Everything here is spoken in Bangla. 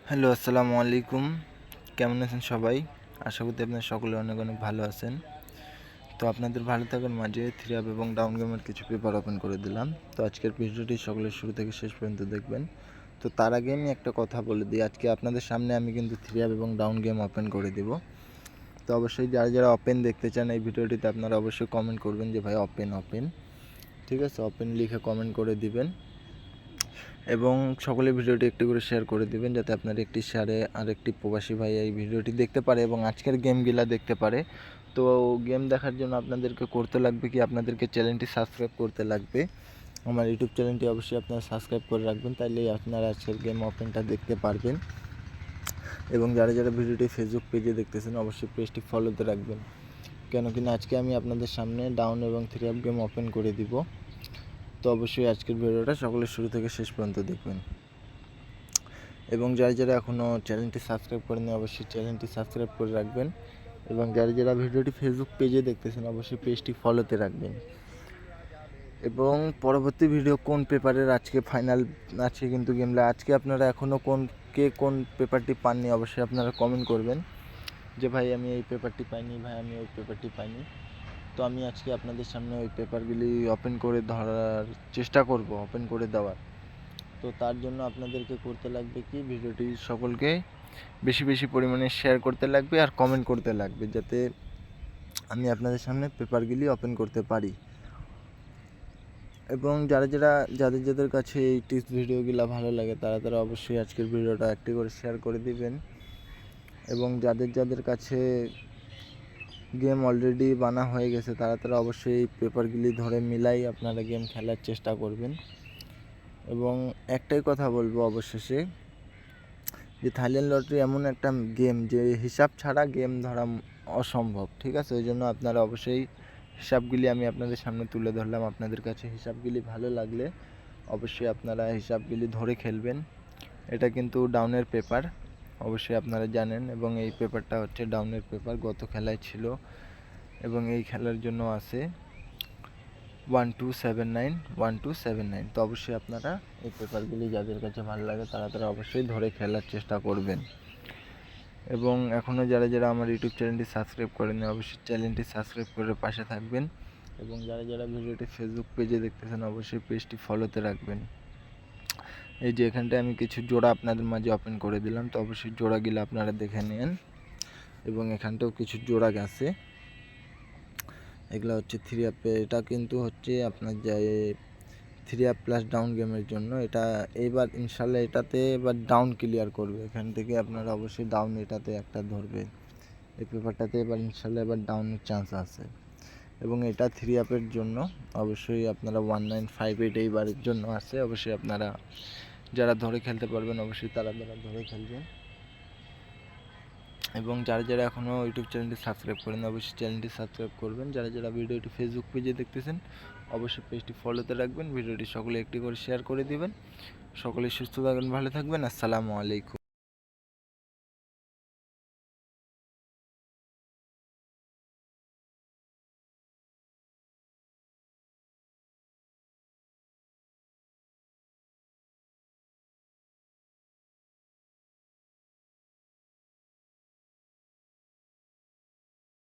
হ্যালো, আসসালামু আলাইকুম। কেমন আছেন সবাই? আশা করছি আপনারা সকলে অনেক অনেক ভালো আছেন। তো আপনাদের ভালো থাকার মাঝে থ্রি আপ এবং ডাউন গেমের কিছু পেপার ওপেন করে দিলাম। তো আজকের ভিডিওটি সকলের শুরু থেকে শেষ পর্যন্ত দেখবেন। তো তার আগে আমি একটা কথা বলে দিই, আজকে আপনাদের সামনে আমি কিন্তু থ্রি আপ এবং ডাউন গেম ওপেন করে দিব। তো অবশ্যই যারা যারা ওপেন দেখতে চান এই ভিডিওটিতে আপনারা অবশ্যই কমেন্ট করবেন যে ভাই ওপেন ওপেন, ঠিক আছে? ওপেন লিখে কমেন্ট করে দিবেন এবং সকলে ভিডিওটি একটি করে শেয়ার করে দিবেন যাতে আপনার একটি শেয়ারে আরেকটি প্রবাসী ভাই এই ভিডিওটি দেখতে পারে এবং আজকের গেমগুলা দেখতে পারে। তো গেম দেখার জন্য আপনাদেরকে করতে লাগবে কি, আপনাদেরকে চ্যানেলটি সাবস্ক্রাইব করতে লাগবে। আমার ইউটিউব চ্যানেলটি অবশ্যই আপনারা সাবস্ক্রাইব করে রাখবেন, তাইলে আপনারা আজকের গেম ওপেনটা দেখতে পারবেন। এবং যারা যারা ভিডিওটি ফেসবুক পেজে দেখতেছেন অবশ্যই পেজটি ফলোতে রাখবেন, কেন কিনা আজকে আমি আপনাদের সামনে ডাউন এবং থ্রি আপ গেম ওপেন করে দিব। তো অবশ্যই আজকের ভিডিওটা সকলের শুরু থেকে শেষ পর্যন্ত দেখবেন এবং যারা যারা এখনও চ্যানেলটি সাবস্ক্রাইব করেনি অবশ্যই চ্যানেলটি সাবস্ক্রাইব করে রাখবেন এবং যারা যারা ভিডিওটি ফেসবুক পেজে দেখতেছেন অবশ্যই পেজটি ফলোতে রাখবেন। এবং পরবর্তী ভিডিও কোন পেপারের আজকে ফাইনাল আছে কিন্তু গেমলা আজকে আপনারা এখনও কোন পেপারটি পাননি অবশ্যই আপনারা কমেন্ট করবেন যে ভাই আমি এই পেপারটি পাইনি, ভাই আমি ওই পেপারটি পাইনি। তো আমি আজকে আপনাদের সামনে ওই পেপারগুলি ওপেন করে ধরার চেষ্টা করব, ওপেন করে দেওয়ার। তো তার জন্য আপনাদেরকে করতে লাগবে কি, ভিডিওটি সকলকে বেশি বেশি পরিমাণে শেয়ার করতে লাগবে আর কমেন্ট করতে লাগবে যাতে আমি আপনাদের সামনে পেপারগুলি ওপেন করতে পারি। এবং যাদের কাছে এই টিপস ভিডিওগুলো ভালো লাগে তারা অবশ্যই আজকের ভিডিওটা একটি করে শেয়ার করে দিবেন এবং যাদের কাছে গেম অলরেডি বানা হয়ে গেছে তারা অবশ্যই এই পেপারগুলি ধরে মিলাই আপনারা গেম খেলার চেষ্টা করবেন। এবং একটাই কথা বলবো অবশেষে যে থাইল্যান্ড লটারি এমন একটা গেম যে হিসাব ছাড়া গেম ধরা অসম্ভব, ঠিক আছে? ওই জন্য আপনারা অবশ্যই হিসাবগুলি আমি আপনাদের সামনে তুলে ধরলাম, আপনাদের কাছে হিসাবগুলি ভালো লাগলে অবশ্যই আপনারা হিসাবগুলি ধরে খেলবেন। এটা কিন্তু ডাউনের পেপার অবশ্যই আপনারা জানেন এবং এই পেপারটা হচ্ছে ডাউনের পেপার, গত খেলায় ছিল এবং এই খেলার জন্য আছে 1279 তো অবশ্যই আপনারা এই পেপারগুলি যাদের কাছে ভালো লাগে তারা অবশ্যই ধরে খেলার চেষ্টা করবেন। এবং এখনও যারা আমার ইউটিউব চ্যানেলটি সাবস্ক্রাইব করেনি অবশ্যই চ্যানেলটি সাবস্ক্রাইব করে পাশে থাকবেন এবং যারা ভিডিওটি ফেসবুক পেজে দেখতেছেন অবশ্যই পেজটি ফলোতে রাখবেন। এই যে এখানটায় আমি কিছু জোড়া আপনাদের মাঝে ওপেন করে দিলাম, তো অবশ্যই জোড়াগুলো আপনারা দেখে নেন এবং এখানটাও কিছু জোড়া গেছে, এগুলো হচ্ছে থ্রি আপে। এটা কিন্তু হচ্ছে আপনার যে থ্রি আপ প্লাস ডাউন গেমের জন্য, এটা এইবার ইনশাল্লাহ এটাতে এবার ডাউন ক্লিয়ার করবে, এখান থেকে আপনারা অবশ্যই ডাউন এটাতে একটা ধরবে, এই পেপারটাতে এবার ইনশাল্লাহ এবার ডাউনের চান্স আছে। এবং এটা থ্রি আপের জন্য অবশ্যই আপনারা 1958 এইবারের জন্য আছে, অবশ্যই আপনারা যারা ধরে খেলতে পারবেন অবশ্যই তারা ধরে খেলবেন। এবং যারা এখনও ইউটিউব চ্যানেলটি সাবস্ক্রাইব করেন অবশ্যই চ্যানেলটি সাবস্ক্রাইব করবেন। যারা ভিডিওটি ফেসবুক পেজে দেখতেছেন অবশ্যই পেজটি ফলোতে রাখবেন, ভিডিওটি সকলে একটি করে শেয়ার করে দিবেন। সকলে সুস্থ থাকবেন, ভালো থাকবেন। আসসালামু আলাইকুম।